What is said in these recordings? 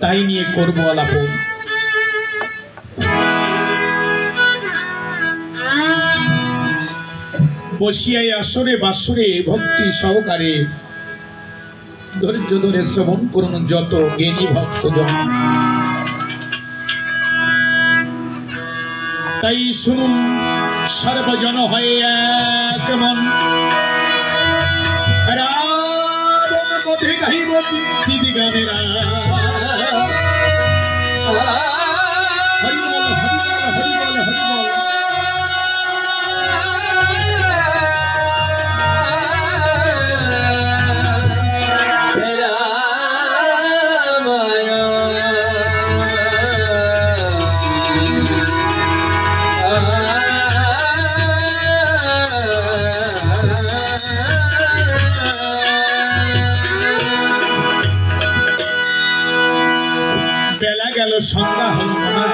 তাই নিয়ে করব আলাপন। বসিয়াই আসরে বাসরে ভক্তি সহকারে ধৈর্য ধরে শ্রবণ করুন যত জ্ঞানী ভক্তজন। তাই শুনুন সর্বজন হয়ে এক মন, রাবণ বধে গাহিব কিঞ্চিৎ গানেরা। বেলা গেল, সন্ধ্যা হলো না।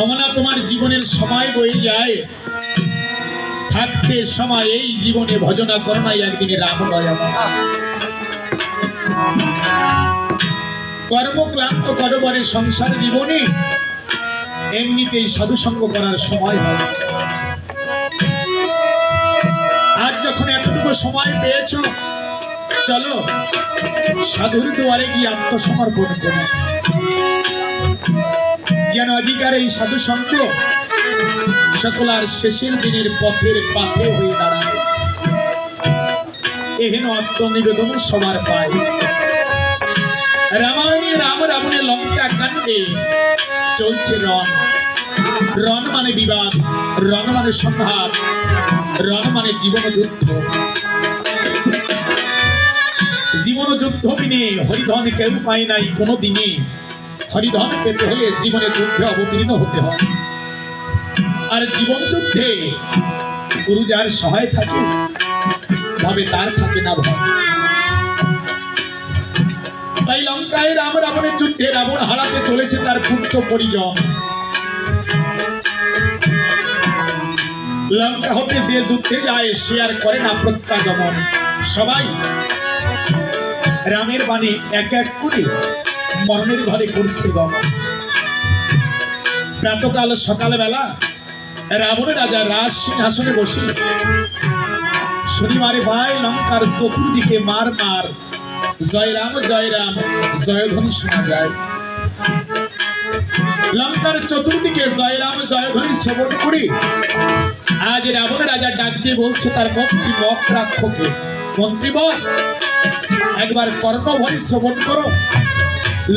অমনা তোমার জীবনের সময় বয়ে যায়, থাকতে সময় এই জীবনে ভজনা করো নাই একদিনে রাম দয়া। কর্মক্লান্ত করবরে সংসার জীবনে এমনিতেই সাধুসঙ্গ করার সময় হয়। আজ যখন এতটুকু সময় পেয়েছ, চলো সাধুর দুয়ারে গিয়ে আত্মসমর্পণ করি, যেন অধিকার এই সাধু সঙ্গ সকলার শেষের দিনের পথের পাথে হয়ে দাঁড়ায়। এহেন আত্মনিবেদন সবার পায়। রামায়ণে রাম রাবণের লঙ্কা কাণ্ডে চলছে রণ। রণ মানে বিবাদ, রণ মানে সংঘাত, রণ মানে জীবন যুদ্ধ। জীবন যুদ্ধ বিনে হরিধন কেউ পায় নাই কোনো দিনে। হরিধন পেতে হলে জীবনে যুদ্ধে অবতীর্ণ হতে হয়। আর জীবন যুদ্ধে গুরু যার সহায় থাকে, ভাবে তার থাকে না ভয়। তাই লঙ্কায় রাম রাবণের যুদ্ধে রাবণ হারাতে চলেছে তার পুত্র পরিজন। লঙ্কা হতে যে যুদ্ধে যায় সে আর করে না প্রত্যাগমন। সবাই রামের বাণী এক এক করে মরণের ঘরে করছে গমন। প্রাতকাল সকালবেলা রাবণের রাজা রাজ সিংহাসনে বসে শনিবারে ভাই লঙ্কার চতুর্দিকে মার মার জয় রাম জয়ধ্বনি শোনা যায়। লঙ্কার চতুর্দিকে জয় রাম জয়ধ্বনি শ্রবণ করে আজ রাবণের রাজা ডাক দিয়ে বলছে তার মন্ত্রী বক্রাক্ষকে, মন্ত্রীবর একবার কর্ণধ্বনি শ্রবণ করো।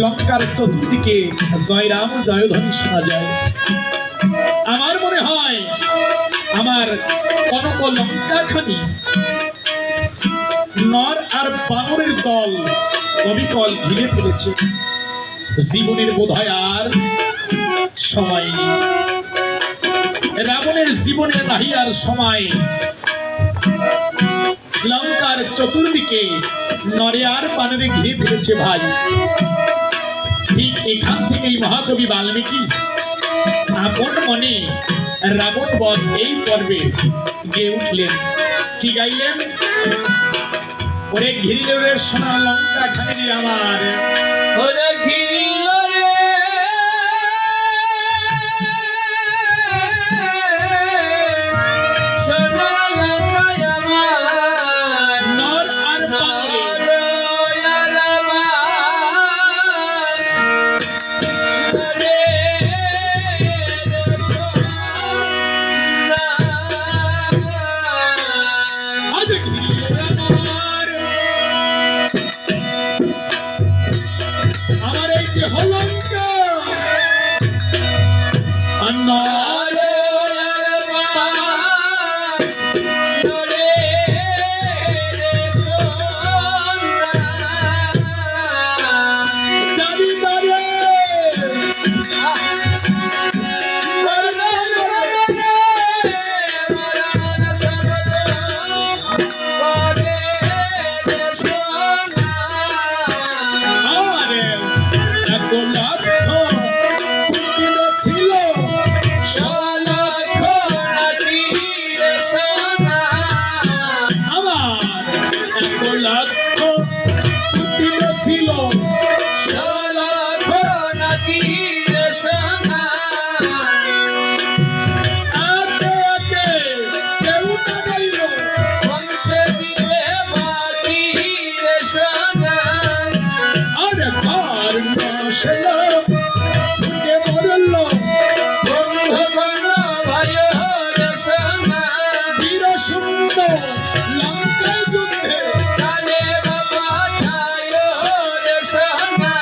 লঙ্কার চতুর্দিকে জয় রাম জয়ধ্বনি শোনা যায়। আমার মনে হয় আমার কনক লঙ্কাখানি নর আর বানরের দল অবিকল ঘিরে ফেলেছে। জীবনের বোধহয় আর সময় নেই। রাবণের জীবনের নাহি আর সময়। লঙ্কার চতুর্দিকে নরে আর বানরে ঘিরে ফেলেছে ভাই। ঠিক এখান থেকেই মহাকবি বাল্মীকি আপন মনে রাবণ বধ এই পর্বে গেয়ে উঠলেন। কি গাইলেন? ওরে ঘিরিল রে সোনা লঙ্কা খানি আমার, ওরে ঘিরিল রে সোনা লঙ্কা আমার, নর আর বানরে আমার এই যে হলঙ্কা লাখ দিনে ছিল লাখ নাকি রে সোনা আগে আগে কেউ না গাইল বংশে দিলে বাকি রে সোনা আরে কার নশল ফুটে মরল বন্ধু কোন ভাই রে সোনা বীর সুন্দর লঙ্কা যুদ্ধে কালে বাবা ঠায় রে সোনা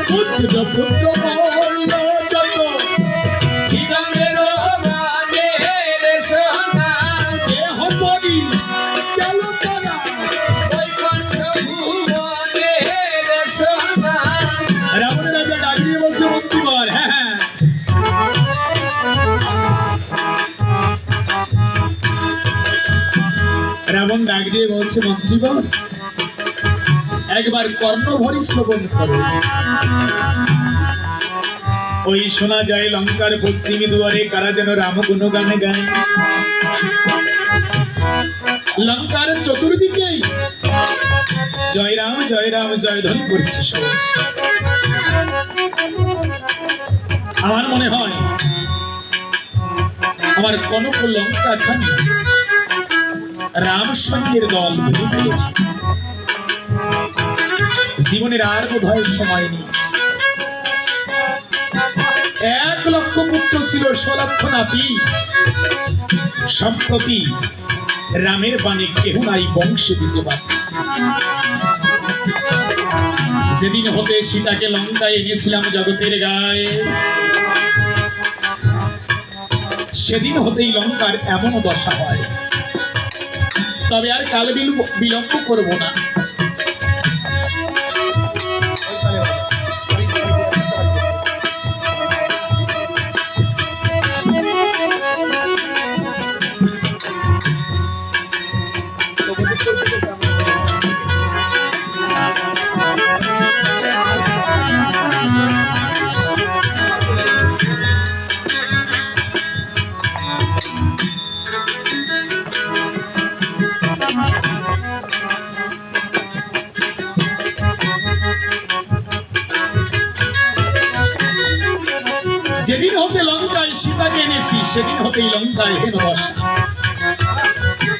পুত্র পুত্র মরল যত শ্রীরামের মানে রে সোনা দেহ পরি গেল তারা বৈকুণ্ঠ ভুবনে রে সোনা রাবণ রাজা ডাক দিয়ে বলছে মন্ত্রীবর হ্যাঁ রাবণ ডাক দিয়ে বলছে মন্ত্রীবর একবার কর্ণভরি শ্রবণ করো ওই শোনা যায় লঙ্কার পশ্চিমী দুয়ারে কারা যেন রাম গুণগানে গায় লঙ্কার চতুর্দিকেই জয় রাম জয় ধ্বনি করছে সব আমার মনে হয় আমার কনক লঙ্কা খানি রাম সৈন্যের দল ভেঙে ফেলেছে জীবনের আর বোধ হয় সময় নেই 1 লক্ষ পুত্র ছিল 100 লক্ষ নাতি সম্প্রতি রামের বাণী কেহ নাই বংশে দিতে পারে যেদিন হতে সীতাকে লঙ্কায় এনেছিলাম জগতের গায়ে সেদিন হতেই লঙ্কার এমন দশা হয় তবে আর কাল বিলম্ব করব না যেদিন হতে লঙ্কায় সীতাকে এনেছি সেদিন হতেই লঙ্কায় হেন দশা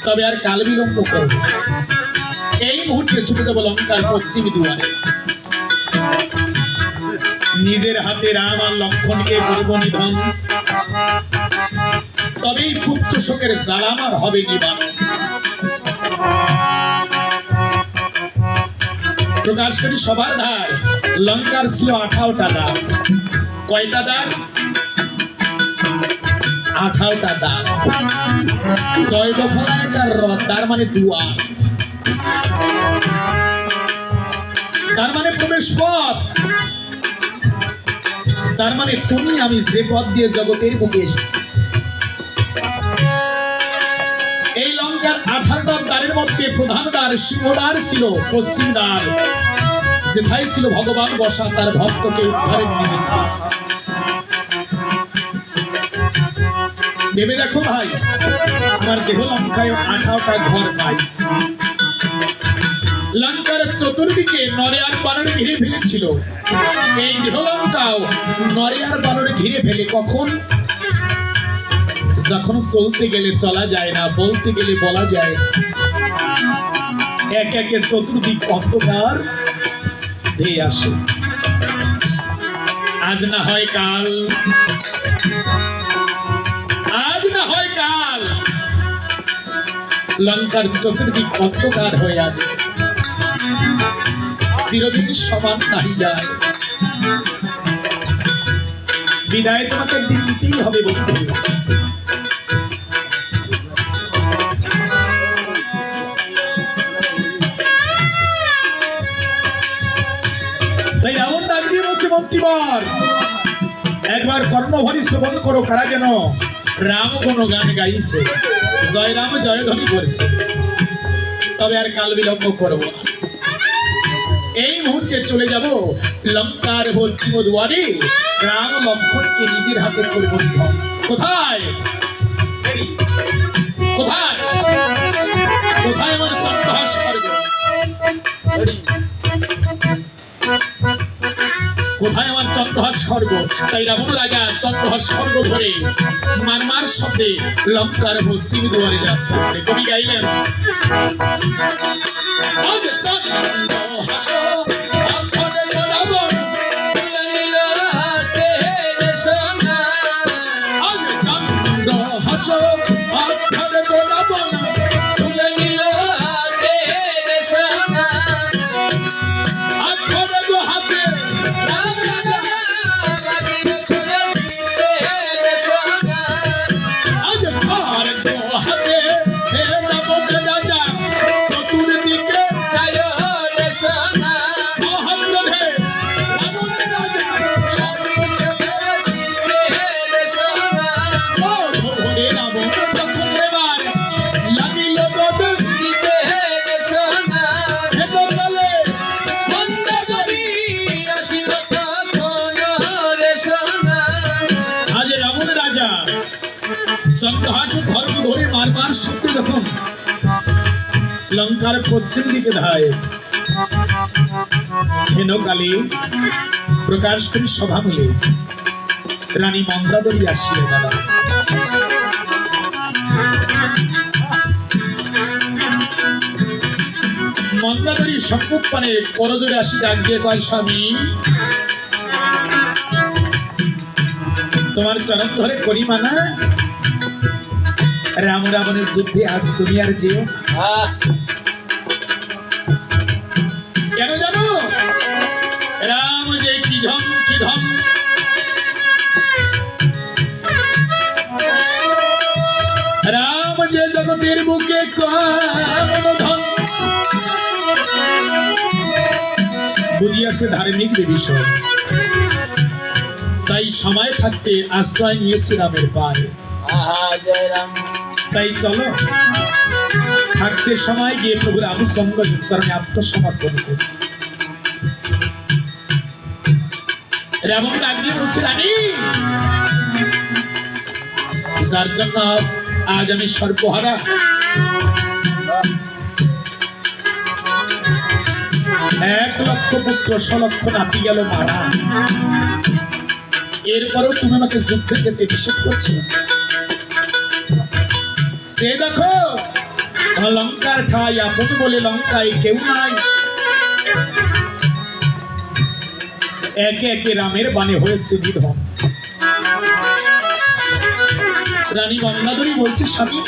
তবে আর কাল বিলম্ব করব এই মুহূর্তে ছুটে যাব লঙ্কার পশ্চিম দুয়ারে নিজের হাতে রাম আর লক্ষণকে করব নিধন তবেই পুত্র শোকের জ্বালামার হবে নিবারণ প্রকাশ করি সবার ধার লঙ্কার ছিল 18টা দ্বার কয়টা দ্বার 18টা দ্বার দয়বফলায়কার রথ তার মানে দুয়ার তার মানে প্রবেশ পথ তার মানে তুমি আমি যে পথ দিয়ে জগতের বুকে এসেছি এই লঙ্কার 18টা দ্বারের মধ্যে প্রধান দ্বার সিংহদ্বার ছিল পশ্চিম দ্বার যেথায় ছিল ভগবান বসা তার ভক্তকে উদ্ধারের নিমিত্ত ভেবে দেখো ভাই আমার দেহ লঙ্কায় 18টা ঘর পাই লঙ্কার চতুর্দিকে নরে আর বানরে ঘিরে ফেলেছিল এই দেহ লঙ্কাও নরে আর বানরে ঘিরে ফেলে কখন যখন চলতে গেলে চলা যায় না বলতে গেলে বলা যায় এক একে চতুর্দিক অন্ধকার ধেয়ে আসে আজ না হয় কাল লঙ্কার চতুর্দিক অন্ধকার হয়ে যাবে চিরদিন সমান নাহি যায় বিদায় তোমাকে দিন দিতেই হবে বন্ধু তাই রাবণ ডাক দিয়ে বলছে মন্ত্রীবর একবার কর্ণভরি শ্রবণ করো কারা যেন রাম কোন গান গাইছে জয় রাম জয় ধ্বনি করছে তবে আর কাল বিলম্ব করবো না এই মুহূর্তে চলে যাব লঙ্কার পশ্চিম দুয়ারে রাম লক্ষণকে নিজের হাতে করব নিধন কোথায় কোথায় কোথায় আমার চন্দ্রহাস করব কোথায় আমার চন্দ্রহাস খড়গ? তাই রাবণ রাজা চন্দ্রহাস খড়গ ধরে মারমার শব্দে লঙ্কার পশ্চিম দুয়ারে যাত্রা করে। কবি গাইলেন, আজ চন্দ্রহাস অক্ষরে রাবণ, তুলে নিল হাতে রে সোনা, আজ চন্দ্রহাস অক্ষরে রাবণ, তুলে নিল হাতে রে সোনা, অক্ষরে গো হাতে লাগিল করে দিতে রে সোনা, আজ ঘর গো হাতে হে রাবণ রাজা চতুর্দিকে চায় রে সোনা, মহাপ্রভে রাবণ রাজা দিতে রে সোনা, ধরে রাবণ যখন এবার লাগিল গড়ে দিতে রে সোনা, হেতকালে বন্ধ করি আসিল তখন রে সোনা, আজ রাবণ রাজা চন্দ্রহাস খড়গ ধরে মারমার শব্দে যখন লঙ্কার পশ্চিম দিকে ধায়, হেনকালে প্রকাশ করি সভা মিলে রানী মন্দাদরী আসিয়া দাদা। মন্দাদরী সম্মুখ পানে করজোরে আসি ডাক দিয়ে কয়, স্বামী তোমার চরণ ধরে করি মানা, রাম রাবণের যুদ্ধে আজ তুমি আর যেও না। আহ কেন জানো? রাম যে কি ঝম কি ধম, রাম যে জগতের বুকে কামন ধন, বুঝিয়াছে ধার্মিক বিষয়, তাই সময় থাকতে আশ্রয় নিয়েছে রামের পায়ে। আহা জয় রাম, তাই চলো থাকতে সময় গিয়ে প্রভু রামচন্দ্র চরণে আত্মসমর্পণ করি। রাবণ ডাক দিয়ে বলছে, রানী যার জন্য আজ আমি সর্বহারা, এক লক্ষ পুত্র সলক্ষ নাতি গেল মারা, এরপরও তুমি আমাকে যুদ্ধে যেতে নিষেধ করছো। সে দেখো লঙ্কার ঠাই আপন বলে লঙ্কায় কেউ নাই, একে একে রামের বাণে হয়েছে নিধন। রানী গঙ্গাধরী বলছে, স্বামী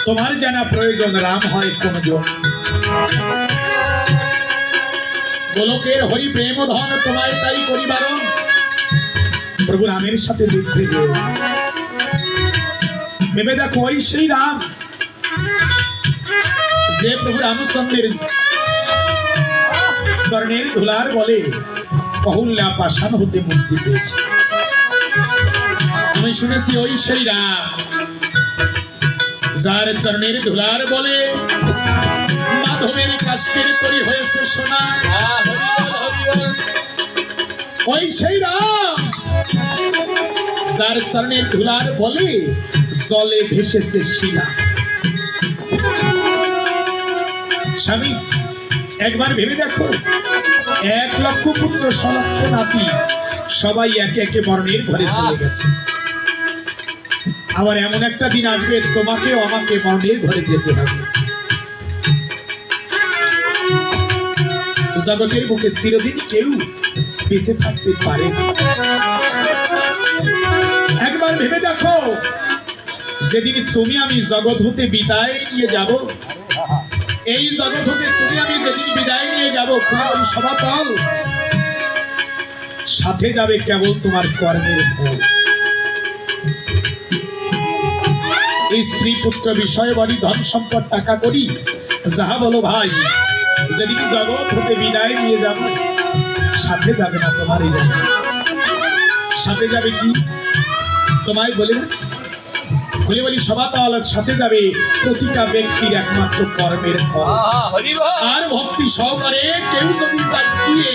তোমার জানা প্রয়োজন রাম হয় কোনজন, গোলকের হরি প্রেম ধন তোমায় তাই করি বারণ, প্রভু রামের সাথে যুদ্ধে যেও। ভেবে দেখো ওই সেই রাম যে প্রভু রামচন্দ্রের চরণের ধুলার বলে কহুল্লা পাষাণ হতে মুক্তি পেয়েছে। আমি শুনেছি ওই সেই রাম যার চরণের ধুলার বলে মাধবের কাষ্টের তরি হয়েছে সোনা। আহ হরিবল হরিবল, ওই সেই রাম যার চরণের ধুলার বলে জলে ভেসেছে শিলা। স্বামী একবার ভেবে দেখো, এক লক্ষ পুত্র সলক্ষ নাতি সবাই একে একে মরণের ঘরে চলে গেছে, আবার এমন একটা দিন আসবে তোমাকেও আমাকে মরণের ঘরে যেতে হবে। জগতের বুকে চিরদিন কেউ বেঁচে থাকতে পারে না। একবার ভেবে দেখো, যেদিন তুমি আমি জগৎ হতে বিদায় নিয়ে যাব, এই জগৎ হতে তুমি আমি যেদিন বিদায় নিয়ে যাব, তোমার সমাতল সাথে যাবে কেবল তোমার কর্মের ফল। এই স্ত্রী পুত্র বিষয় বাড়ি ধন সম্পদ টাকা করি যাহা বলো ভাই, যেদিন জগৎ হতে বিদায় নিয়ে যাব, সাথে যাবে না তোমার এই জগৎ, সাথে যাবে কি তোমায় বলে না, খুলে বলি সমাতল সাথে যাবে প্রতিটা ব্যক্তির একমাত্র কর্মের ফল। আহা হরিবল, আর ভক্তি সহকারে কেউ যদি যায় গিয়ে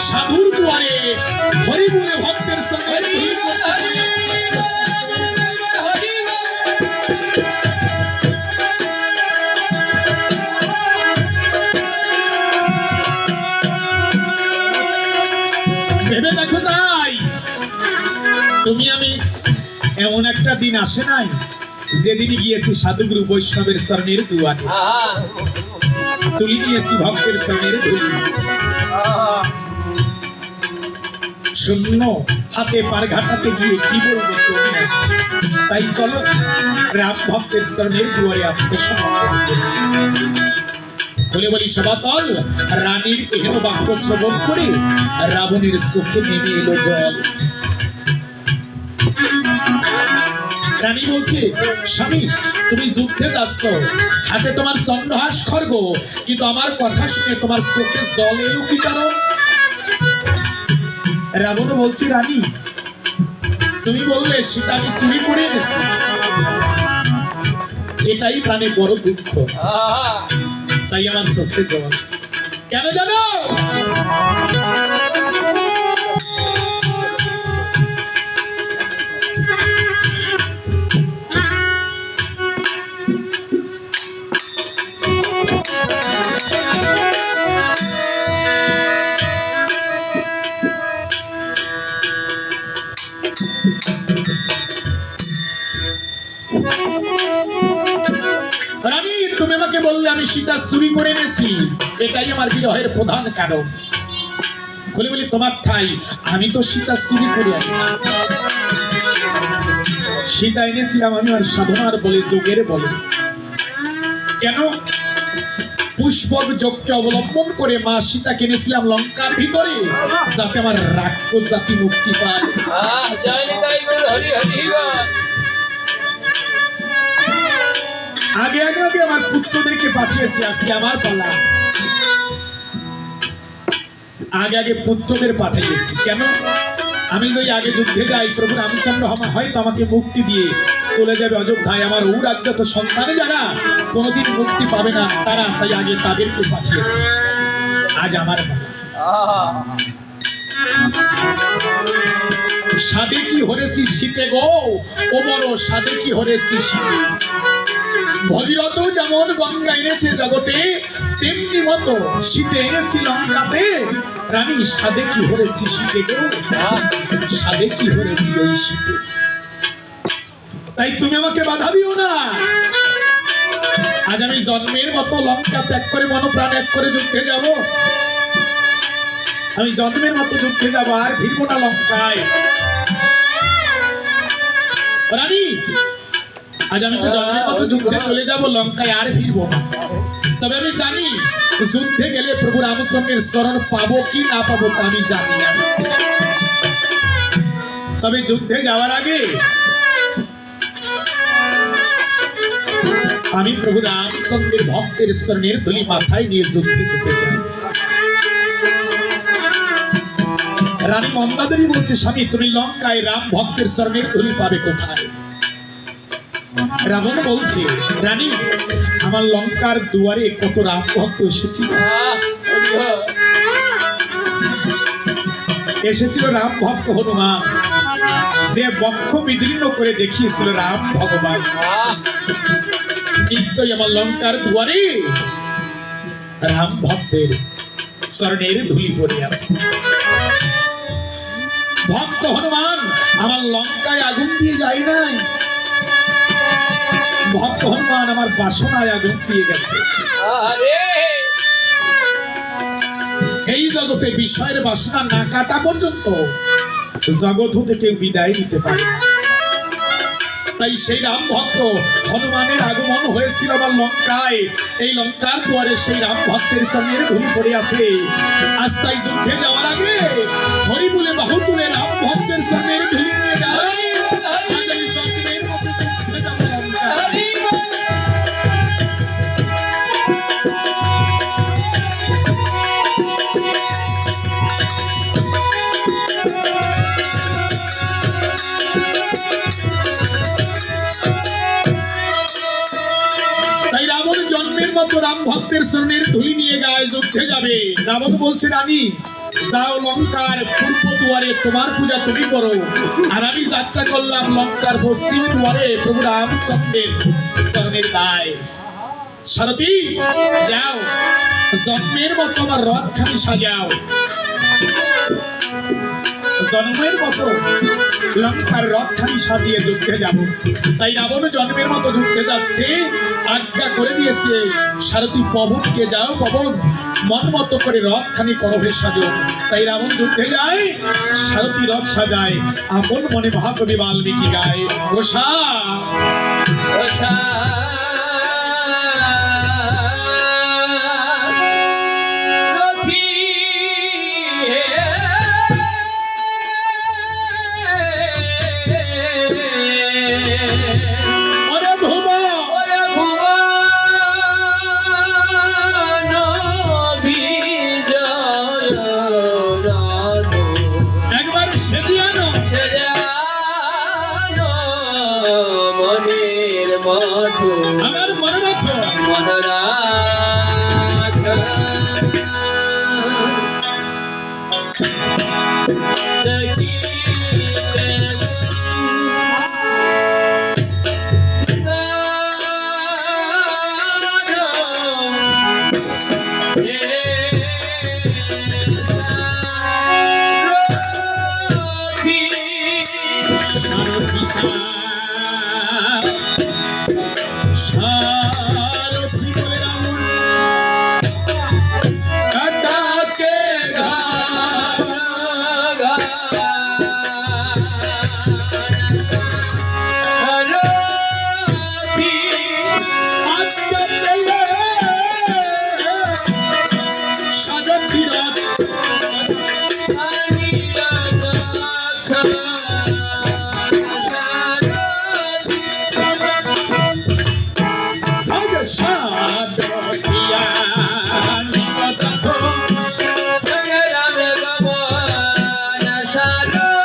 সাধুর দুয়ারে হরি বলে ভক্তের সঙ্গে একটা দিন আসে নাই যেদিন গিয়েছি সাধুগুরু বৈষ্ণবের শরণের দুয়ারে, তুলি নিয়েছি ভক্তের শরণের ধুলি, শূন্য হাতে পার ঘাটাতে গিয়ে কি বলবো তুমি? তাই চলো রাম ভক্তের শরণের দুয়ারে আত্মসমর্পণ করি। বলে বলি সবাতল, রানীর এহেন বাক্য শ্রবণ করে রাবণের চোখে নেমে এলো জল। রানী বলছে, স্বামী তুমি যুদ্ধে যাচ্ছ, হাতে তোমার চন্দ্রহাস খড়গ, কিন্তু আমার কথা শুনে তোমার চোখে জল এলো কি কারণ? রাবণ বলছে, রানী তুমি বললে সেটা আমি চুরি করে এনেছি, এটাই প্রাণে বড় দুঃখ, তাই আমার চোখে জল। কেন জানো? রানী তুমি আমাকে বললে আমি সীতা চুরি করে এনেছি, এটাই আমার বিরহের প্রধান কারণ। বলে বলি তোমার ঠাই, আমি তো সীতা চুরি করে আনি, সীতা এনেছিলাম আমি আর সাধনার বলে, যোগের বলে। কেন? পুষ্পক যোগকে অবলম্বন করে মা সীতা কিনেছিলাম লঙ্কার ভিতরে, যাতে আমার রাক্ষস জাতি মুক্তি পায়। আগে আগে আগে আমার পুত্রদেরকে পাঠিয়েছি, আজকে আমার পালা। আগে আগে পুত্রদের পাঠিয়েছি, কেন? আমি যদি আগে যুদ্ধে যাই, প্রভু রামচন্দ্র হয়তো আমাকে মুক্তি দিয়ে চলে যাবে অযোধ্যায়। আমার ও রাজ্যত সন্তানে যারা কোনোদিন মুক্তি পাবে না তারা, তাই আগে তাদেরকে পাঠিয়েছি। আজ আমার পালা। সাদে কি হরেছি শীতে গো, ও বড় সাদে কি হরেছি শীতে। ভগীরথ যেমন গঙ্গা এনেছে জগতে, তেমনি মতো শীতে এনেছি লঙ্কাতে। রানী সাদে কি হরেছি শীতে গো, সাদে কি হরেছি ওই শীতে। তাই তুমি আমাকে বাধা দিও না। আজ আমি জন্মের মতো লঙ্কা ত্যাগ করে মনপ্রাণ এক করে যুদ্ধে যাব। আমি জন্মের মতো যুদ্ধে যাব, আর ফিরবো না লঙ্কায়। রানী আজ আমি তো জন্মের মতো যুদ্ধে চলে যাব, লঙ্কায় আর ফিরবো না। তবে আমি জানি যুদ্ধে গেলে প্রভু রামচন্দ্রের শরণ পাবো কি না পাবো তা আমি জানি না। তবে যুদ্ধে যাওয়ার আগে আমি প্রভু রামচন্দ্রের ভক্তের শরণের ধুলি মাথায় নিয়ে যুদ্ধে যেতে চাই। রানী মন্দাদেবী বলছে, স্বামী তুমি লঙ্কায় রাম ভক্তের শরণের ধুলি পাবে কোথায়? রাবণ বলছে, রানী আমার লঙ্কার দুয়ারে কত রাম ভক্ত এসেছিল, এসেছিল রাম ভক্ত হনুমান, যে বক্ষ বিদীর্ণ করে দেখিয়েছিল রাম ভগবান। নিশ্চয়ই আমার লঙ্কার দুয়ারে রাম ভক্তের শরণের ধুলি পড়ে আছে। ভক্ত হনুমান আমার লঙ্কায় আগুন দিয়ে যায় নাই, ভক্ত হনুমান আমার বাসনায় আগুন দিয়ে গেছে। এই জগতে বিষয়ের বাসনা না কাটা পর্যন্ত জগৎ হতে কেউ বিদায় নিতে পারে না। তাই সেই রাম ভক্ত হনুমানের আগমন হয়েছিল আমার লঙ্কায়। এই লঙ্কার দুয়ারে সেই রাম ভক্তের সঙ্গে ধুলি পড়ে আছে। আজ তাই যুদ্ধে যাওয়ার আগে হরি বলে বাহু তুলে রাম ভক্তের সঙ্গে ধুলি নিয়ে যায়। রাম ভক্তের শরণের ধুলি নিয়ে গায়ে যুদ্ধে যাবে। রাবণ বলছে, রানী যাও লঙ্কার পূর্ব দুয়ারে তোমার পূজা তুমি করো, আর আমি যাত্রা করলাম লঙ্কার পশ্চিম দুয়ারে প্রভু রামচন্দ্রের শরণের গায়ে। সারথী যাও, জন্মের মতো আমার রথখানি সাজাও, জন্মের মতো লঙ্কার রথখানি সাজিয়ে যুদ্ধে যাব। তাই রাবণ জন্মের মতো যুদ্ধে যাচ্ছে, আজ্ঞা করে দিয়েছে সারথি পবনকে, যাও পবন মন মতো করে রথখানি করহে সাজো। তাই রাবণ যুদ্ধে যায়, সারথি রথ সাজায়, আপন মনে মহাকবি বাল্মীকি গায় ওষা ওরে ভুবা একবার সেদিয়ানো মনের মতো আমার মনে রাখো মনরাখ দেখিতে সারথি সারথি বলে রাবণ কাটাকে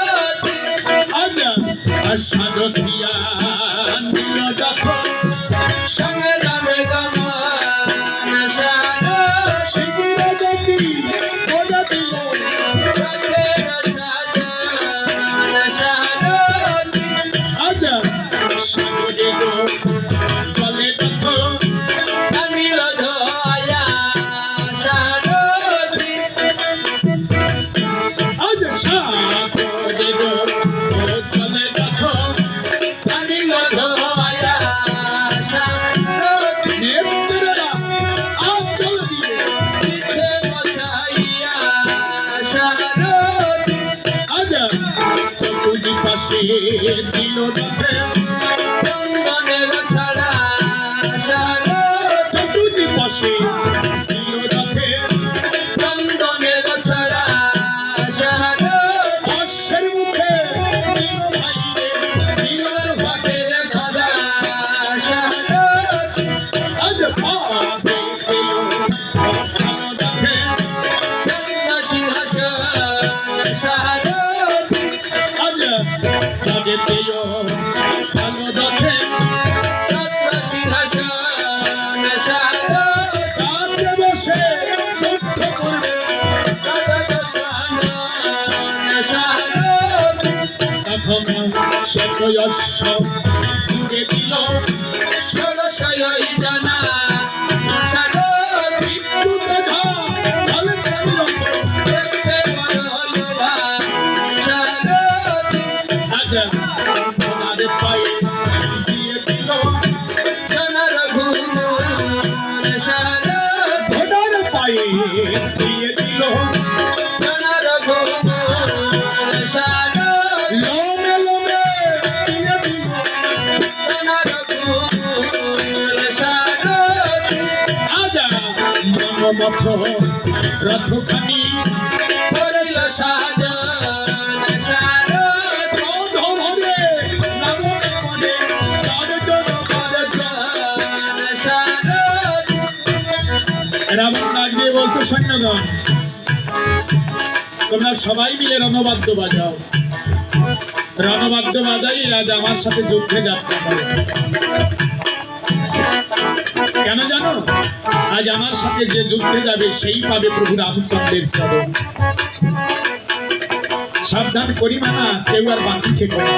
সারথি রথ সারথিয়া নিগত সারথিয়া নিগত শিবির গতি ওরা দিল আজা সাগরে গো জলে তথ আজ সাগরে গো জলে তথ নেত্ররা আচল দিয়ে আজা চতুর্দি পাশে দিল রথে চতুর্দি পাশে দিল রথে অশ্বের মুখে দিল ভাইরে দিল ভাটে আজ পাবে দিল রথে আজ তাদের দিল ভালো রথে কাঁধে বসে যুদ্ধ করবে তখন শ্বেতয়স্য ঘুরে দিল বিদ্যুৎ ঝড় ঢালে চারি রথ আজ ওনার পায়ে দিয়ে দিল ঘোড়ার পায়ে দিয়ে দিল লোমে লোমে দিয়ে দিল আজ মনমথ রথখানি ক্রোধ ভরে নবমে মনে গর্জন করে রাবণ ডাক দিয়ে বলতো সৈন্যগণ, তোমরা সবাই মিলে রণবাদ্য বাজাও। রণবাদ্য বাজাই আজ আমার সাথে যুদ্ধে যাত্রা করে। কেন জানো? আজ আমার সাথে যে যুদ্ধে যাবে সেই পাবে প্রভু রামচন্দ্রের চরণ। সাবধান করি মানা, কেউ আর বাকি থেকে না।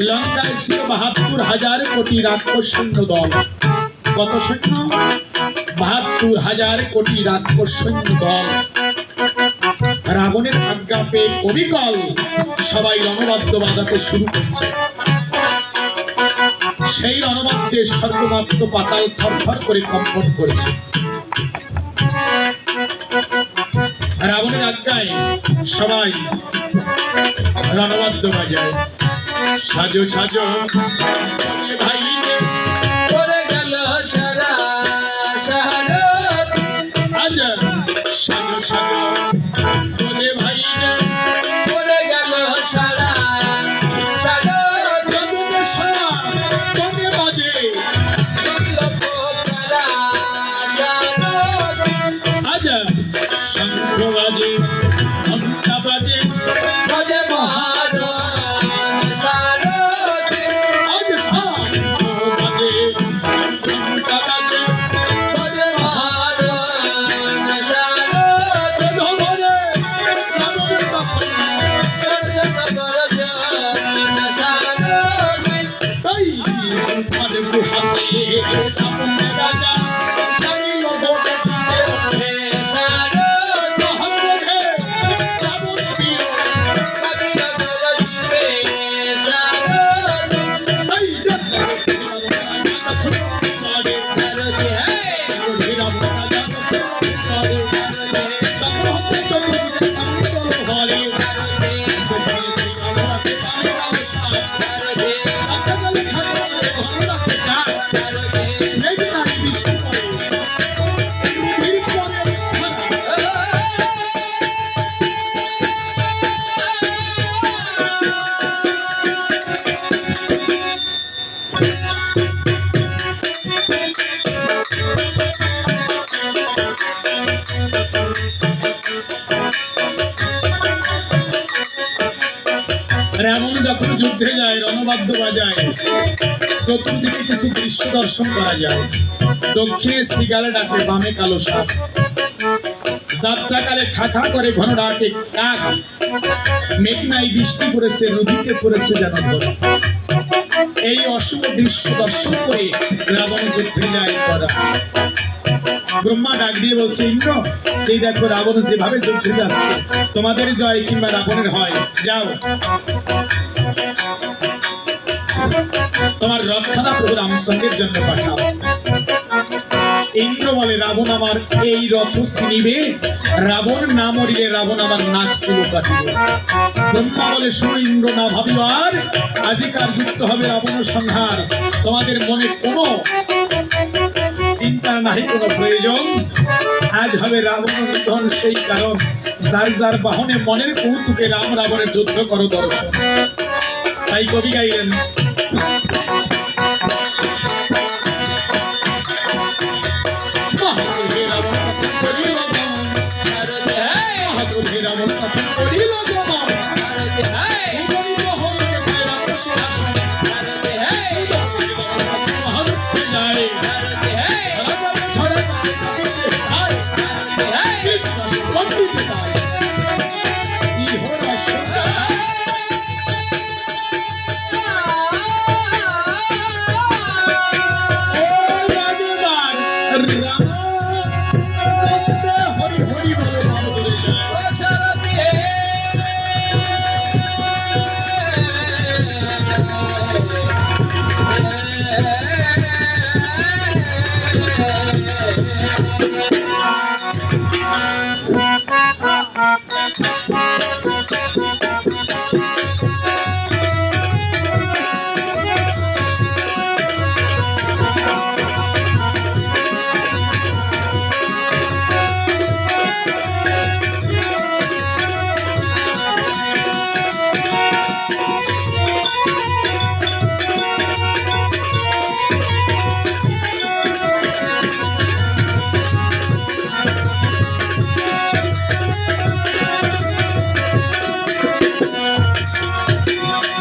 লঙ্কায় ছিল ৭২,০০০ কোটি রাক্ষস সৈন্য দল। কত সৈন্য? ৭২,০০০ কোটি রাক্ষস সৈন্য দল। রাবণের আজ্ঞা পেয়ে কবিকল সবাই রণবাদ্য বাজাতে শুরু করছে। সেই রণবাদ্যের সর্বমাত্র পাতাল থরথর করে কম্পন করেছে। রাবণের আজ্ঞায় সবাই রণবাদ্য বাজায়। সাজো সাজো ভাই পড়ে গেল সারা সারা আজ সাজো সাজো বলে ভাই পড়ে গেল সারা সারা জগতে সারা তোকে বাজে লোক সারা সারা আজ শঙ্খ বাজে ঘণ্টা বাজে ভজে মহারণ সারা আজ শঙ্খ বাজে ঘণ্টা বাজে ভজে মহারণ সারা ধরে রাবণের কথা তাই মানে গুহাতে রাবণের রাজা লাগিল বটে মহাপ্রভে রাবণ বীর তাই রাবণ যখন যুদ্ধে যায় রণবাদ্য বাজায়, চতুর্দিকে কিছু দৃশ্য দর্শন করা যায়। দক্ষিণে শ্রীগালে ডাকে, বামে কালো সাপ, যাত্রাকালে খাখা করে ঘন ডাকে কাক, মেঘনায় বৃষ্টি পড়েছে, নদীতে পড়েছে যেন ধরা। এই অশুভ দৃশ্য দর্শন করে রাবণ যুদ্ধে যায় করা। ব্রহ্মা ডাক দিয়ে বলছে, ইন্দ্র সেই দেখো রাবণ যেভাবে যুদ্ধে যাচ্ছে, তোমাদের জয় কিংবা রাবণের হয়, যাও তোমার রথখানা প্রভু রামচন্দ্রের জন্য পাঠাও। ইন্দ্র বলে, রাবণ আমার এই রথ ছিনিবে, রাবণ না মরিলে রাবণ আমার নাক চুল কাটিবে। ব্রহ্মা বলে, শোনো ইন্দ্র, না ভাবিও আর, আজিকার যুক্ত হবে রাবণ সংহার। তোমাদের মনে কোনো চিন্তা নাহি, কোনো প্রয়োজন। আজ হবে রাবণ নিধন, সেই কারণ যার যার বাহনে মনের কৌতুকে রাম রাবণের যুদ্ধ করো দর্শন। তাই কবি গাইলেন, মহাদেবে রাবণ কথা করিল গমন, মহাদেবে রাবণ কথা করিল গমন, উদরিত হইল যায় রাক্ষসের আসন, মহারুক্ষে যায়, রাবণের ঝড়ে যায়, রাক্ষসে যায়, কীটনাশে পণ্ডিতে যায়, ইহরা সদা হরি হরি বলে রাম ধরে যায়।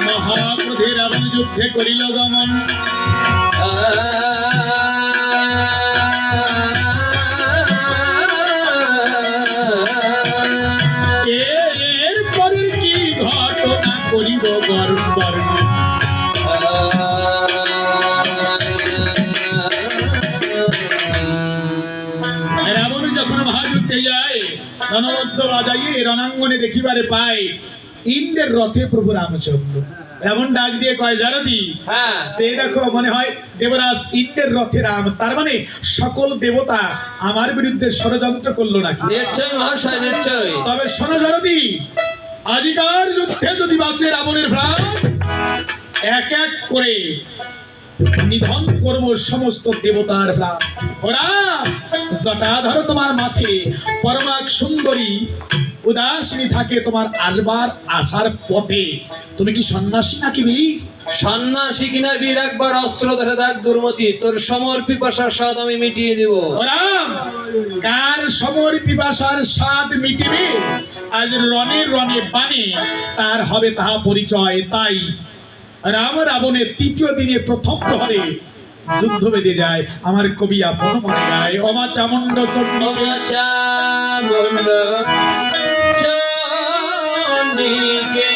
মহাক্রোধে রাবণ যুদ্ধে করিল গমন, এর পরের কি ঘটনা করিব বর্ণন। রাবণ যখন মহাযুদ্ধে যায়, রণবদ্ধ বাজাইয়ে রণাঙ্গনে দেখিবারে পায় ইন্দ্রের রথে প্রভু রামচন্দ্র। রাবণ ডাক দিয়ে কয়, জারতি হ্যাঁ সে দেখো মনে হয় দেবরাজ ইন্দ্রের রথে রাম, তার মানে সকল দেবতা আমার বিরুদ্ধে ষড়যন্ত্র করলো নাকি? নিশ্চয় মহাশয় নিশ্চয়। তবে শোনো জারতি, আজিকার যুদ্ধে যদি বাসে রাবণের প্রাণ, এক এক করে নিধন করব সমস্ত দেবতার প্রাণ। ওরা জটাধর তোমার মাথে পরমাক সুন্দরী উদাসিনী থাকে তোমার আসবার আসার পথে। তুমি কি সন্ন্যাসী নাকি বীর? সন্ন্যাসী কিনা বীর, একবার অস্ত্র ধরে থাক দুর্মতি, তোর সমর পিপাসার স্বাদ আমি মিটিয়ে দিব। ওরা কার সমর পিপাসার স্বাদ মিটিবে, আজ রণে রণে বানে তার হবে তাহা পরিচয়। তাই রাম রাবণের তৃতীয় দিনে প্রথম প্রহরে যুদ্ধ বেঁধে যায়। আমার কবি আপন মনে গায়, অমা চামুণ্ড চণ্ডীকে চামুণ্ড চণ্ডীকে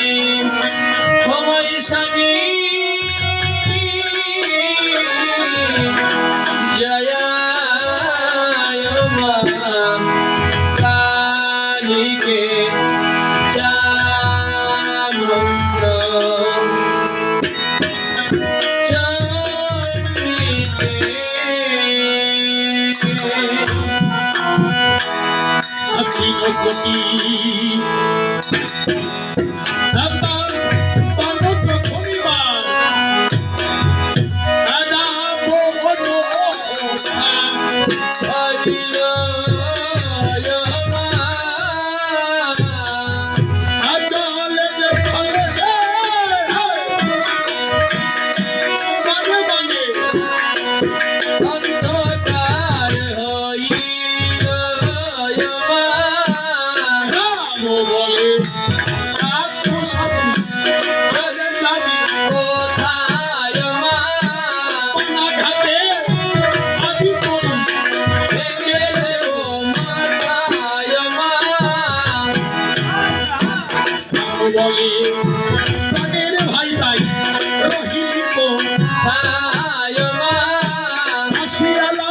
ক্ষময়িষামি জয়ায় মা কালীকে চামুণ্ড অখিল কোটি রাবার বানক খনিবার আদা বনো হরিল আদালে যে ফলে বানে বানে অন্ধকার হইল রাম বলে আত্মসাধু করে যাবি কোথায় মা না ঘাটে আদি করুন ভেঙে দেব মাথায় মা বলে প্রাণের ভাই তাই রহিলি তো তায় মা আসিয়ালা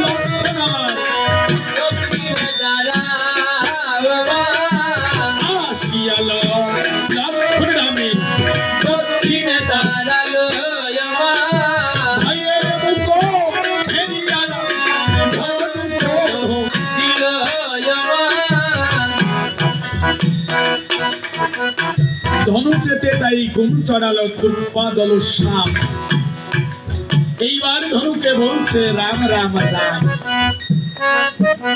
লক্ষণার দক্ষিণে দাঁড়াও মা আসিয়ালা লক্ষণ রামের দক্ষিণে দাঁড়ালো মা ভাইয়ের মুখ ফেরিয়ালা ধনুক দিল মা ধনুকেতে তাই গুম চড়ালো দুর্বাদল শ্যাম। এইবার ধনুকে বলছে রাম রাম রাম।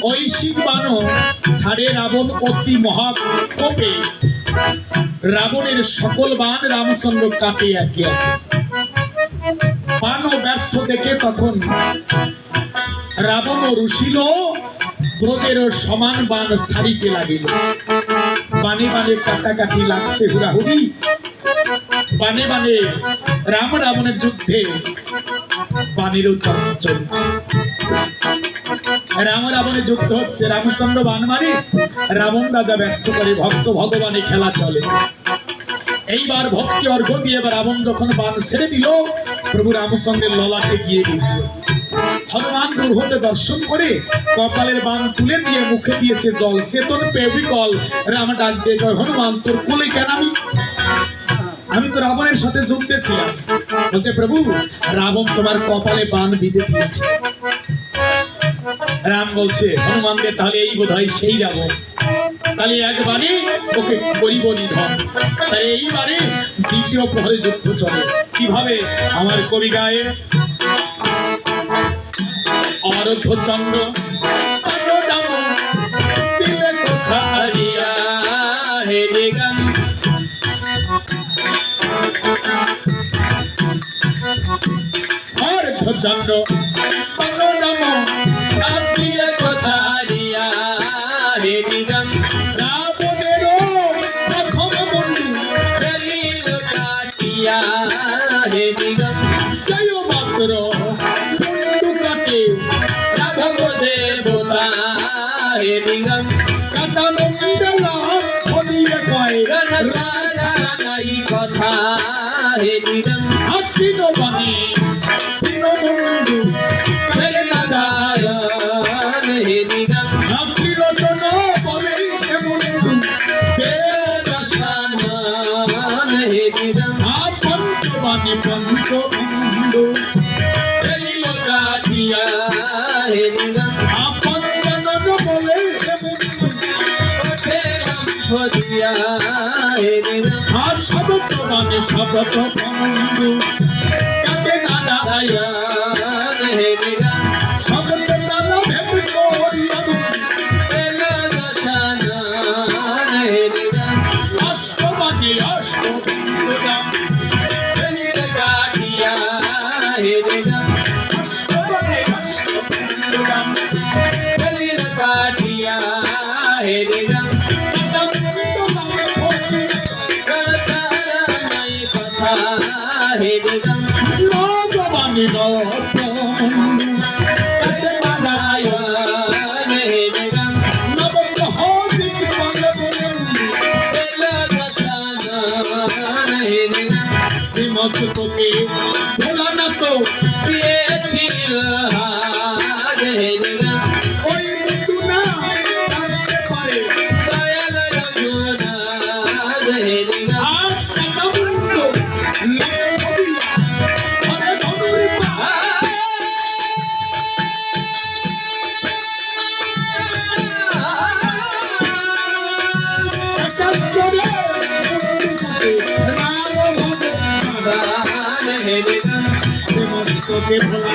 ঐশিক বানো সারে রাবণ অতি মহাকোপে রাবণের সকল বাণ রামচন্দ্র কাটে একে একে। বানও ব্যর্থ দেখে তখন রাবণ রুশিল ব্রজের সমান বাণ সারিতে লাগিল। বানে বানে কাটাকাটি লাগছে হুড়াহুড়ি, বানে বানে রাম রাবণের যুদ্ধে বানেরও চঞ্চল। রাম রাবণের যুদ্ধ হচ্ছে, রামচন্দ্র বান মারে, রাবণ রাজা ব্যর্থ করে, ভক্ত ভগবানে খেলা চলে। এইবার ভক্তি অর্ঘ্য দিয়ে রাবণ যখন বান ছেড়ে দিল, প্রভু রামচন্দ্রের ললাটে গিয়ে বিঁধল। হনুমান দূর হতে দর্শন করে কপালের বান তুলে দিয়ে মুখে দিয়েছে জল। চেতন পেয়ে বিকল রাম ডাক দিয়ে কয়, হনুমান তোর কোলে কেন? আমি তো রাবণের সাথে যুদ্ধেছিলাম। বলছে, প্রভু রাবণ তোমার কপালে বান বিঁধে দিয়েছে। রাম বলছে, হনুমানকে তাহলে এই বোধ হয় সেই রাবণ, তাহলে এক বাণে ওকে করিব নিধন। তাই এইবারে দ্বিতীয় প্রহরে যুদ্ধ চলে। কিভাবে? আমার কবি গায়ে, অরধ্বচন্দ্র দিলে কথা হরিয়া হে নিগম অরধ্বচন্দ্র দিয়ে কথা হরিয়া হে নিগম রাবণেরও প্রথম বন্ধু গলিল কাটিয়া হে নিগম জয় মাত্র বন্ধু কাটে রাঘব দেবতা হে নিগম কাটানো মন্ডলা বলিয়ে কয় গণ ছাড়া নাই কথা হে নিগম আত্মীয় বাণী দিন বন্ধু নারায়ণ হে নিগম আত্মীয় জন ফদিয়া হে রাম আর শব্দ মানে শব্দ বন্ধু কাকে না দাঁড়ায় দয়া হে রাম শব্দ নালা ভেদ করিলাম এলো দশানা হে রাম অষ্ট মানে অষ্ট বন্ধুরাম ফেলির কাটিয়া হে রাম অষ্ট মানে অষ্ট বন্ধুরাম ফেলির কাটিয়া হে রাম ছাড়া নাই কথা হে রাম ভগবানী বন্ধু কাছে না দাঁড়ায় হে রাম নবগ্র হরি বলে বলে এলো দশানা হে রাম যে মস্তকে ভোলা না তো পেয়েছিল হাত হে রাম ওই মৃত্যু না জানতে পারে দয়াল রঘুনাথ হে রাম আর কাটা মুন্ড লক্ষ্য দিয়া ঘরে ধনুর পা একাজ করে রাম ভগবান হে রাম যে মস্তকে ভোলা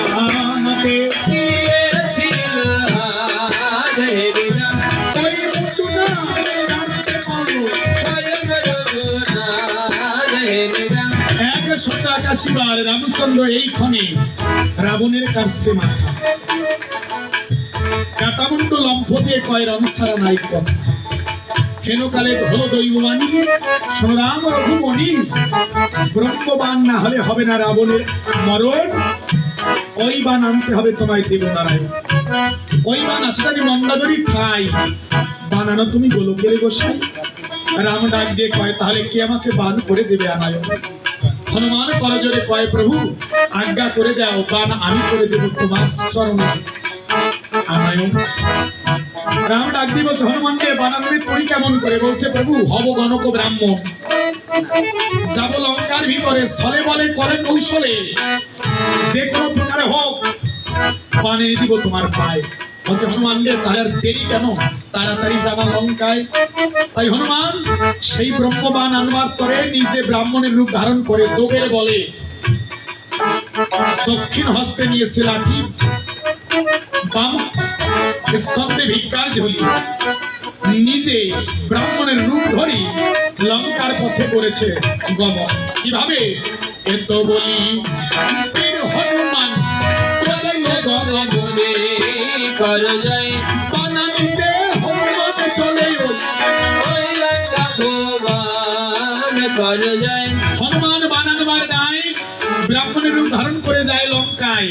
আমাকে পেয়েছিল হাত হে রাম ওই মৃত্যু না জানতে পারলো স্বয়ং রঘুনাথ হে রাম 181 বার রামচন্দ্র এই ক্ষণে রাবণের কাছে মাথা কাটামুন্ড লম্ফ দিয়ে কয় রণসারা নাই কথা হেনকালে হলো দৈববাণী সোনারাম রঘুমণি ব্রহ্মবান না হলে হবে না রাবণের মরণ ওই বান আনতে হবে তোমায় দেবনারায়ণ ওই বান আছে নাকি মন্দাদরি ঠাই বানানো তুমি গোলকের গোসাই রাম ডাক দিয়ে কয় তাহলে কে আমাকে বান করে দেবে আনায়ন হনুমান করজোরে কয় প্রভু আজ্ঞা করে দাও বান আমি করে দেব তোমার শরণে আনায়ন রাম ডাক দিয়ে বলছে হনুমানকে বানানবে তুই কেমন করে বলছে প্রভু হব গণক ব্রাহ্মণ যাব লঙ্কার ভিতরে ছলে বলে করে কৌশলে যে কোনো প্রকারে হোক বানে দিব তোমার পায়ে বলছে হনুমান রে তাহলে আর দেরি কেন তাড়াতাড়ি যাবা লঙ্কায় তাই হনুমান সেই ব্রহ্মবান আনবার পরে নিজে ব্রাহ্মণের রূপ ধারণ করে যোগের বলে দক্ষিণ হস্তে নিয়েছে লাঠি বাম স্কন্ধে ভিক্ষার ঝুলি নিজে ব্রাহ্মণের রূপ ধরি লঙ্কার পথে করেছে গমন কিভাবে এত বলি বীর হনুমান চলে গমন গগনে কর যায় বানানিতে হনুমান চলে ওই লঙ্কা ভুবন কর যায় হনুমান বানানবার নাই ব্রাহ্মণের রূপ ধারণ করে যায় লঙ্কায়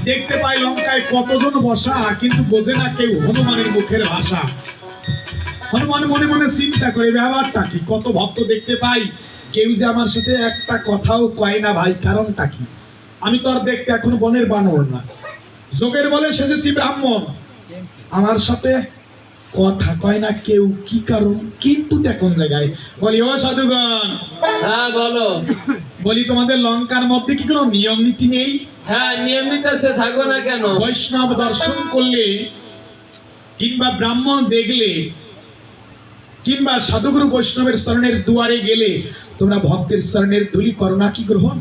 দেখতে পায় লঙ্কায় কতজন বসা কিন্তু বোঝে না কেউ হনুমানের মুখের ভাষা হনুমান মনে মনে চিন্তা করে ব্যাপারটা কি কত ভক্ত দেখতে পাই কেউ যে আমার সাথে একটা কথাও কয় না ভাই কারণটা কি আমি তো আর দেখতে এখন বনের বানর না যোগের বলে সেজেছি ব্রাহ্মণ আমার সাথে কথা কয় না কেউ কি কারণ কিন্তু কোন জায়গায় বলি ও সাধুগণ হ্যাঁ বলো বলি তোমাদের লঙ্কার মধ্যে কি কোনো নিয়ম নীতি নেই হ্যাঁ নিয়মিত আছে থাকো না কেন বৈষ্ণব দর্শন করলে কিংবা ব্রাহ্মণ দেখলে কিংবা সাধুগুরু বৈষ্ণবের শরণের দুয়ারে গেলে তোমরা ভক্তের শরণের ধুলি করো না কি গ্রহণ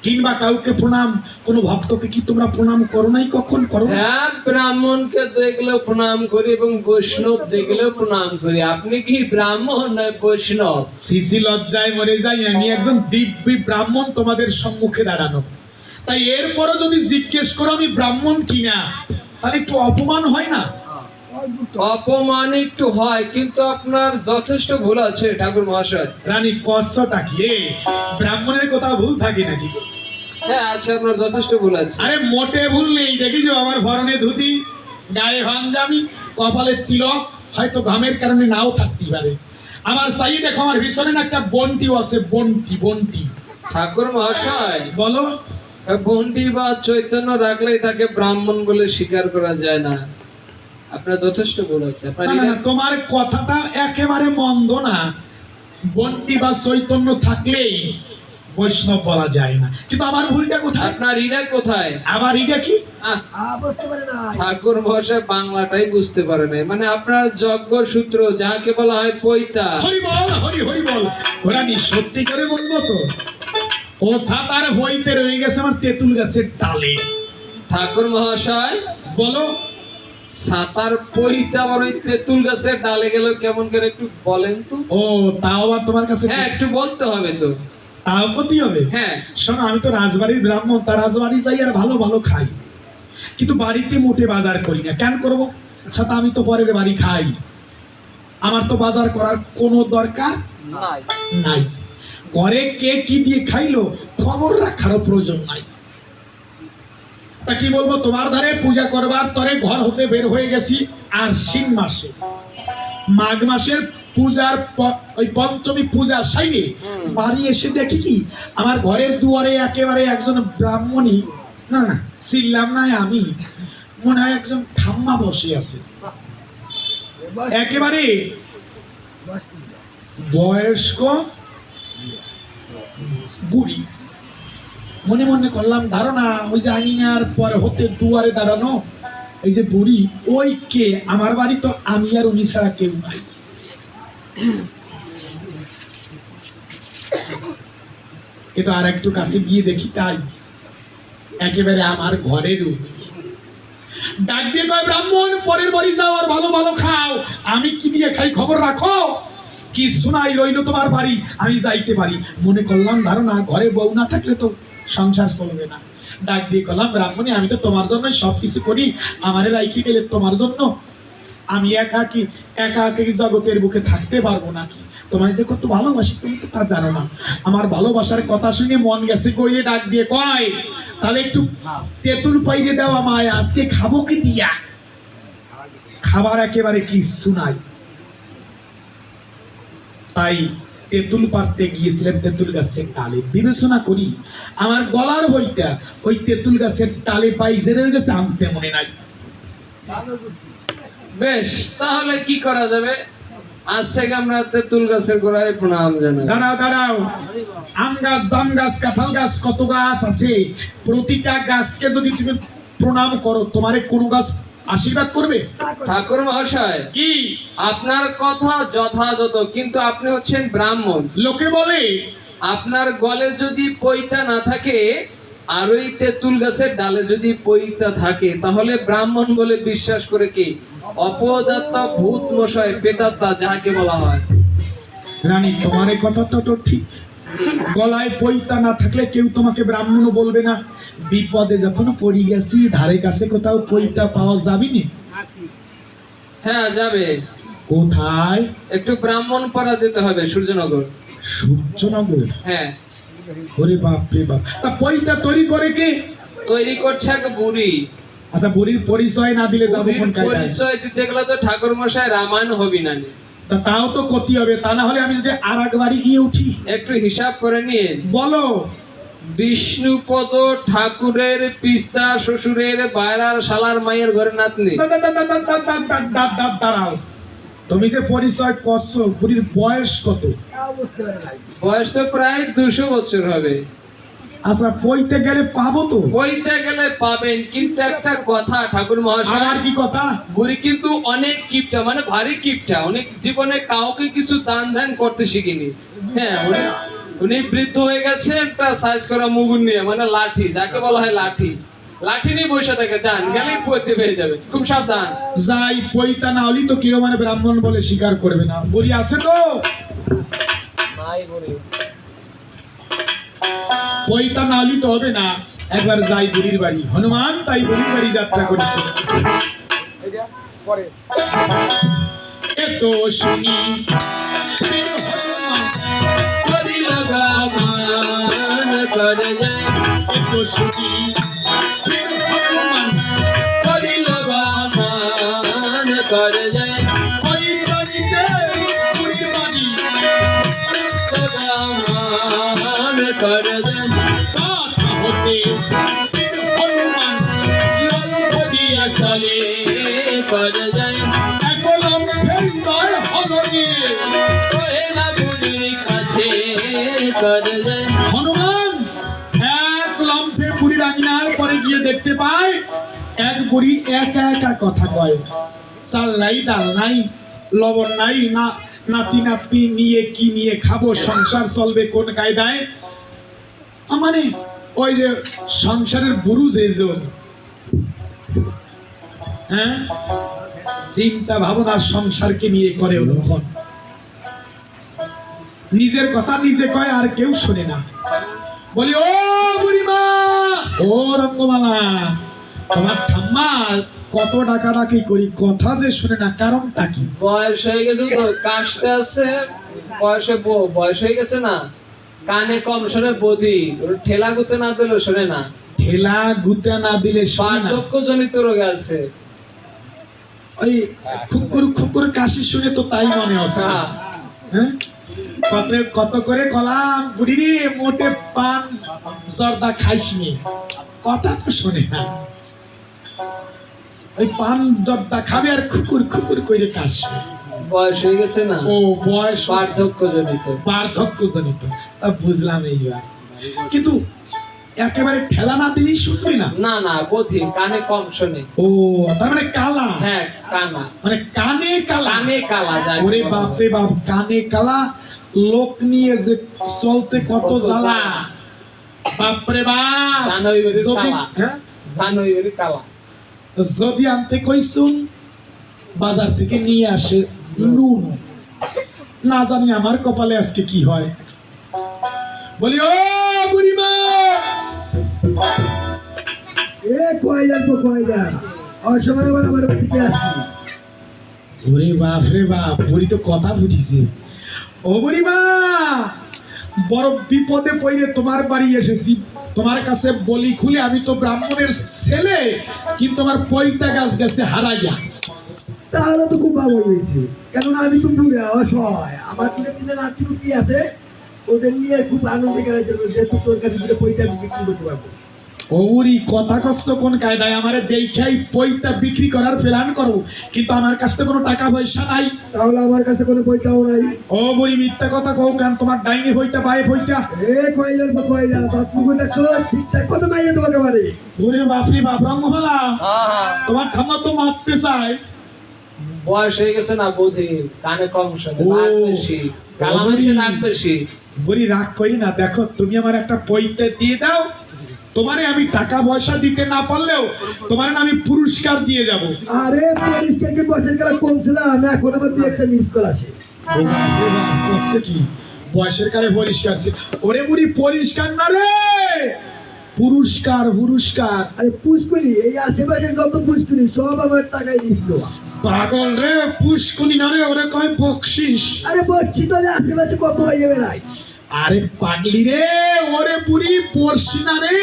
কিংবা কাউকে প্রণাম কোনো ভক্তকে কি তোমরা প্রণাম করো নাই কখন করো হ্যাঁ ব্রাহ্মণকে দেখলেও প্রণাম করি এবং বৈষ্ণব দেখলেও প্রণাম করি আপনি কি ব্রাহ্মণ না বৈষ্ণব শিশি লজ্জায় মরে যাই আমি একজন দিব্যি ব্রাহ্মণ তোমাদের সম্মুখে দাঁড়ানো তাই এরপরও যদি জিজ্ঞেস করো আমি ব্রাহ্মণ কিনা তাহলে একটু অপমান হয় না অপমান একটু হয় কিন্তু আপনার যথেষ্ট ভুল আছে ঠাকুর মহাশয় রানী কষ্টটা কি ব্রাহ্মণের কোথাও ভুল থাকে নাকি হ্যাঁ আছে আপনার যথেষ্ট ভুল আছে আরে মোটে ভুল নেই দেখিছো আমার ভরণে ধুতি গায়ে ভাঞ্জামি কপালের তিলক হয়তো ঘামের কারণে নাও থাকতে পারে আমার সাই দেখো আমার ভীষণে না একটা বন্টিও আছে বন্টি বন্টি ঠাকুর মহাশয় বলো বন্টি বা চৈতন্য রাখলেই তাকে ব্রাহ্মণ বলে স্বীকার করা যায় না আপনার যথেষ্ট ভুল আছে আপনার না না না, তোমার কথাটা একেবারে মন্দ না বন্টি বা চৈতন্য থাকলেই বৈষ্ণব বলা যায় না, কিন্তু আমার ভুলটা কোথায়? আপনার ইটা কোথায়? আবার এটা কি? আহ, বুঝতে পারে না। ঠাকুর মহাশয় বাংলাটাই বুঝতে পারে নাই, মানে আপনার যজ্ঞ সূত্র যাকে বলা হয় পৈতা। হরি বল, হরি হরি বল। ঘোড়ানি সত্যি করে বলবো তো, ও সাতার হইতে রয়ে গেছে আমার তেঁতুল গাছের ডালে। ঠাকুর মহাশয় বলো। সাতার পৈতা আবার ওই তেঁতুল গাছের ডালে গেল কেমন করে একটু বলেন তো। ও তাও আবার তোমার কাছে? হ্যাঁ একটু বলতে হবে তো। তাও করতে হবে। হ্যাঁ শোনো, আমি তো রাজবাড়ির ব্রাহ্মণ, তার রাজবাড়ি যাই আর ভালো ভালো খাই, কিন্তু বাড়িতে মোটে বাজার করি না। কেন করব? আচ্ছা, তা আমি তো পরের বাড়ি খাই, আমার তো বাজার করার কোনো দরকার নাই। ঘরে কে কি দিয়ে খাইলো খবর রাখারও প্রয়োজন নাই। তা কি বলবো, তোমার ধারে পূজা করবার তরে ঘর হতে বের হয়ে গেছি আশ্বিন মাসে, মাঘ মাসের পূজার ওই পঞ্চমী পূজা সাইরে বাড়ি এসে দেখি কি আমার ঘরের দুয়ারে একেবারে একজন ব্রাহ্মণী, না না চিনলাম না আমি, মনে হয় একজন ঠাম্মা বসে আছে, একেবারে বয়স্ক বুড়ি। মনে মনে করলাম ধারণা ওই যে আঙিনার পরে হতে দুয়ারে দাঁড়ানো এই যে বুড়ি, ওই কে? আমার বাড়ি তো আমি আর উনি ছাড়া কেউ নাই। এটা আর একটু কাছে গিয়ে দেখি, তাই একেবারে আমার ঘরের ডাক দিয়ে কয়, ব্রাহ্মণ পরের বাড়ি যাও আর ভালো ভালো খাও, আমি কি দিয়ে খাই খবর রাখো। কি শোনাই রইল তোমার বাড়ি, আমি যাইতে পারি। মনে করলাম ধারণা ঘরে বউ না থাকলে তো সংসার চলবে না। ডাক দিয়ে করলাম, ব্রাহ্মণী আমি তো তোমার জন্য সবকিছু করি, আমারে রাইখে গেলে তোমার জন্য আমি একাকি জগতের বুকে থাকতে পারবো নাকি? তোমায় যে কত ভালোবাসি তুমি তো তা জানো না। আমার ভালোবাসার কথা শুনে মন গেছে কইলে ডাক দিয়ে কয়, তাহলে একটু তেঁতুল পাইরে দাও আমায়, আজকে খাবো কি দিয়া। খাবার একেবারে কিচ্ছু নাই, তাই তেঁতুল পারতে গিয়েছিলেন তেঁতুল গাছের ডালে। বিবেচনা করি আমার গলার বইটা ওই তেঁতুল গাছের ডালে পাই জেরে গেছে, আনতে মনে নাই। বেশ, তাহলে কি করা যাবে? আজ থেকে আমরা তেঁতুল গাছের গোড়ায় প্রণাম জানাই। দাঁড়াও দাঁড়াও, আম গাছ, জাম গাছ, কাঁঠাল গাছ, কত গাছ আছে, প্রতিটা গাছকে যদি তুমি প্রণাম করো তোমারে কোন গাছ আশীর্বাদ করবে? ঠাকুর মহাশয় কি? আপনার কথা যথাযথ, কিন্তু আপনি হচ্ছেন ব্রাহ্মণ। লোকে বলে আপনার গলে যদি পৈতা না থাকে আর ওই তেঁতুল গাছের ডালে যদি পৈতা থাকে, তাহলে ব্রাহ্মণ বলে বিশ্বাস করে কি অপদাত্তা ভূত মশাই পেটাত্তা যাকে বলা হয়। রানী, তোমার এই কথা তো ঠিক, গলায় পৈতা না থাকলে কেউ তোমাকে ব্রাহ্মণ বলবে না। বিপদে যখন পড়ি গেছি ধারে কাছে কোথাও পৈতা পাওয়া যাবে না? হ্যাঁ যাবে। কোথায়? একটু ব্রাহ্মণ পাড়া যেতে হবে, সূর্যনগর। সূর্যনগর? হ্যাঁ। ওরে বাপ রে বাপ, তা পৈতা তৈরি করে কে? তৈরি করছে এক বুড়ি। আচ্ছা, বুড়ির পরিচয় না দিলে যাবো কোন কায়দায়? পরিচয় দিতে গেলে তো ঠাকুর মশাই রামায়ণ হবি না। তা তাও তো ক্ষতি হবে, তা না হলে আমি যদি আর এক বাড়ি গিয়ে উঠি। একটু হিসাব করে নিয়ে বলো। বিষ্ণুপদ ঠাকুরের পিস্তা শ্বশুরের বাইরার শালার মায়ের ঘরে নাতনি। দাঁড়াও, তুমি যে পরিচয় করছো বুড়ির বয়স কত? বুঝতে পারে না। বয়স তো প্রায় 200 বছর হবে। আচ্ছা, পইতে গেলে পাবো তো? বইতে গেলে পাবেন, কিন্তু একটা কথা ঠাকুর মহাশয়। আমার কি কথা? বুড়ি কিন্তু অনেক কিপটা, মানে ভারী কিপটা, অনেক জীবনে কাউকে কিছু দান ধ্যান করতে শিখিনি। হ্যাঁ, উনি বৃদ্ধ হয়ে গেছে একটা সাইজ করা মুগুর নিয়ে, মানে লাঠি, যাকে বলা হয় লাঠি। লাঠি নিয়ে বসে থাকে, যান গেলেই পড়তে পেরে যাবে, খুব সাবধান। যাই, পইতা না হলি তো কেউ মানে ব্রাহ্মণ বলে স্বীকার করবে না। বুড়ি আছে তো? পইতা না হলি তো হবে না। একবার যাই বুড়ির বাড়ি, হনুমান তাই বুড়ির বাড়ি যাত্রা করেছে। এত শুনি করিল গান করে যায়, এত শুনি হনুমান করিল গান করে যায়, পইতা নিতে বুড়ির বাড়ি গান করে যায়। কথা হতে হনুমান লাল দিয়া চলে করে যায়, একলম ফেলদার হননি ওহে না বুড়ির কাছে করে যায়। হনুমান এক বুড়ি একা একা কথা কয়, চাল নাই ডাল নাই লবণ নাই, না নাতি নাতি নিয়ে কি নিয়ে খাবো, সংসার চলবে কোন কায়দায়। মানে ওই যে সংসারের বুরু যেজন, হ্যাঁ, চিন্তা ভাবনা সংসারকে নিয়ে করে অনুক্ষণ, নিজের কথা নিজে কয় আর কেউ শোনে না। বলি ও বুড়িমা, ও রঙ্গমালা, তোমার ঠাম্মা কত ডাকাডাকি করি, কথা যে শুনে না, কারণটা কি? বয়স হয়ে গেছে তো, কাশতে আছে, বয়স হয়ে গেছে না, কানে কম শোনে বদি, ওর ঠেলা গুতে না দিলে শোনে না, ঠেলা গুতে না দিলে শোনে না, বার্ধক্য জনিত রোগ আছে। ওই খুকুর কাশি শুনে তো তাই মনে হচ্ছে। হ্যাঁ, হ্যাঁ? কত কত করে কলাম বুড়ি রে, মোটে পান জর্দা খাইসনি, কথা তো শোনে না। ওই পান জর্দা খাবে আর খুকুর খুকুর করে কাশবে। বয়স হয়ে গেছে না, ও বয়স বার্ধক্য জনিত। বার্ধক্য জনিত, তা বুঝলাম এইবার। কিন্তু একেবারে ঠেলা না দিলেই শুনবে না। না না, বধির, কানে কম শোনে। ও তার মানে কালা, হ্যাঁ কানা, মানে কানে কালা। কানে কালা যায়। ওরে বাপ রে বাপ, কানে কালা, লোক নিয়ে যে চলতে কত জ্বালা, বাপ রে বাপ। জানোই বেরি যদি কালা, হ্যাঁ, জানোই বেরি কালা। যদি আনতে কইছুন বাজার থেকে নিয়ে আসে নুন, না জানি আমার কপালে আজকে কি হয়। বলি ও বুড়িমা, এ কয় যাবো কয় যা, অসময় আবার আমার দিকে আসবি। ওরে বাপ রে বাপ, বুড়ি তো কথা বুঝিছে। ও বুড়িমা, বড় বিপদে পড়ে তোমার বাড়ি এসেছি, তোমার কাছে বলি খুলে, আমি তো ব্রাহ্মণের ছেলে, কিন্তু আমার পৈতা গাছ গেছে হারাইয়া। তাহলে তো খুব ভালো হয়েছে, কেননা আমি তো বুড়া অসহায়, আমার দূরে দিনে নাতি কি আছে, ওদের নিয়ে খুব আনন্দে গেলার জন্য, যেহেতু তোর কাছে দূরে পয়সা বিক্রি করতে পারবো। ও বুড়ি, কথা কচ্ছ কোন কায়দায়? আমারে দেখাই পৈতা বিক্রি করার প্ল্যান করো, কিন্তু আমার কাছে তো কোনো টাকা পয়সা নাই। তাহলে আমার কাছে কোনো পয়সাও নাই। ও বুড়ি, মিথ্যা কথা কও কেন? তোমার ডাইনি হইতা বাই হইতা। এ কয় যাবো কয় যা, বাপ মুখে দেখছো ঠিকঠাক কত মাইয়া তোমাকে পারে। ওরে বাপরে বাপ, রঙ্গমালা, হ্যাঁ, হ্যাঁ। তোমার ঠাম্মা তো মারতে চায়। বয়স হয়ে গেছে না, বধির, কানে কম শোনে, ও, রাগ বেশি, কালা মানুষের রাগ বেশি। বুড়ি রাগ করি না, দেখো তুমি আমার একটা পৈতে দিয়ে দাও, তোমারে আমি টাকা পয়সা দিতে না পারলেও তোমার আমি পুরস্কার দিয়ে যাব। আরে পরিষ্কারকে বয়সের কালা কমছিলাম, এখন আমার দু একটা মিস কল আছে। ও বাপ রে বাপ, করছে কি? বয়সের কালে পরিষ্কার ওরে বুড়ি, পরিষ্কার না রে, পুরস্কার পুরস্কার। আরে পুষ্কুনি, এই আশেপাশের যত পুষ্কুনি সব আমার টাকায় দিছিল। পাগল রে, পুষ্কুনি না রে, ওরে কয় বকশিস। আরে বসছি তো, আমি আশেপাশে কত ভাইয়া বেড়াই। আরে পাগলি রে, ওরে বুড়ি পড়ছি না রে,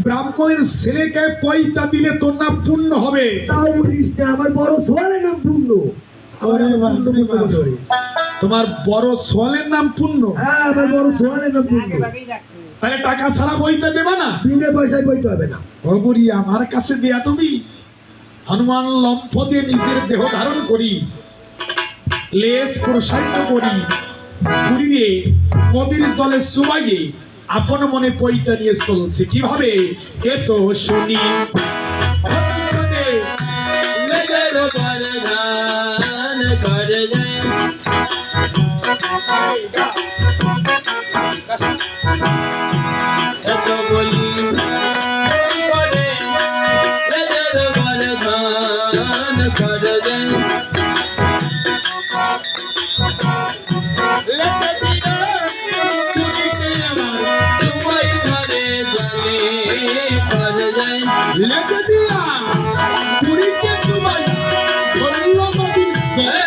ব্রাহ্মণের ছেলেকে পয়তা দিলে তোর না পুণ্য হবে। তাও বলিস না, আমার বড় ছোয়ালের নাম পূর্ণ। ওরে বাপ রে বাপ, তোমার বড় সোয়ালের নাম পুণ্য? হ্যাঁ, আমার বড় ছোয়ালের নাম পূর্ণ। তাহলে টাকা ছাড়া পয়তা দেবা না? বিনা পয়সায় বইতে হবে না। ও বুড়ি, আমার কাছে দেয়া তুমি। হনুমান লম্ফ দিয়ে নিজের দেহ ধারণ করি, লেজ প্রসারিত করি, বুড়ি রে নদীর জলে চুবাইয়ে আপন মনে পৈতা নিয়ে চলছে কিভাবে, এ তো শুনি। নিজের বরদান করে যায়, এত বলি করে, নিজের বরদান করে যায়। তোমায় ঘরে জানে করে যায়, লেখে দিয়া বুড়িকে চুবাই ধরল নদীর জলে।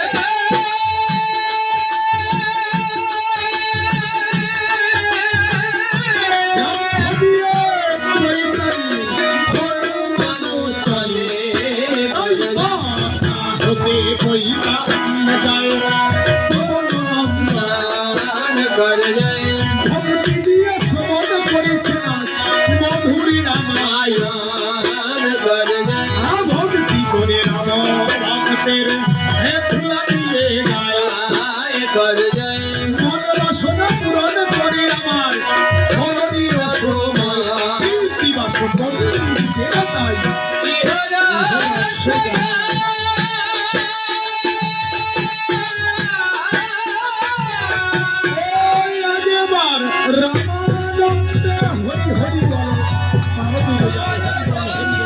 করে যায়, ভক্তি দিয়ে শ্রবণ করেছে না মধুরী রামায়ণ। করে যায়, ভক্তি করে রাম ভক্তের হে ফুলা দিয়ে গায়, করে যায়। মন বাসনা পূরণ করে আমার হরি রসমালাই। কীর্তি বাসন বন্ধু তাই ওই আগে এবার রামানন্দ হরি হরি বল পার্বতী জয় হরি বল, হরি বল।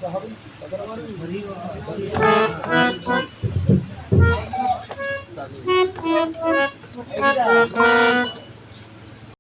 হবে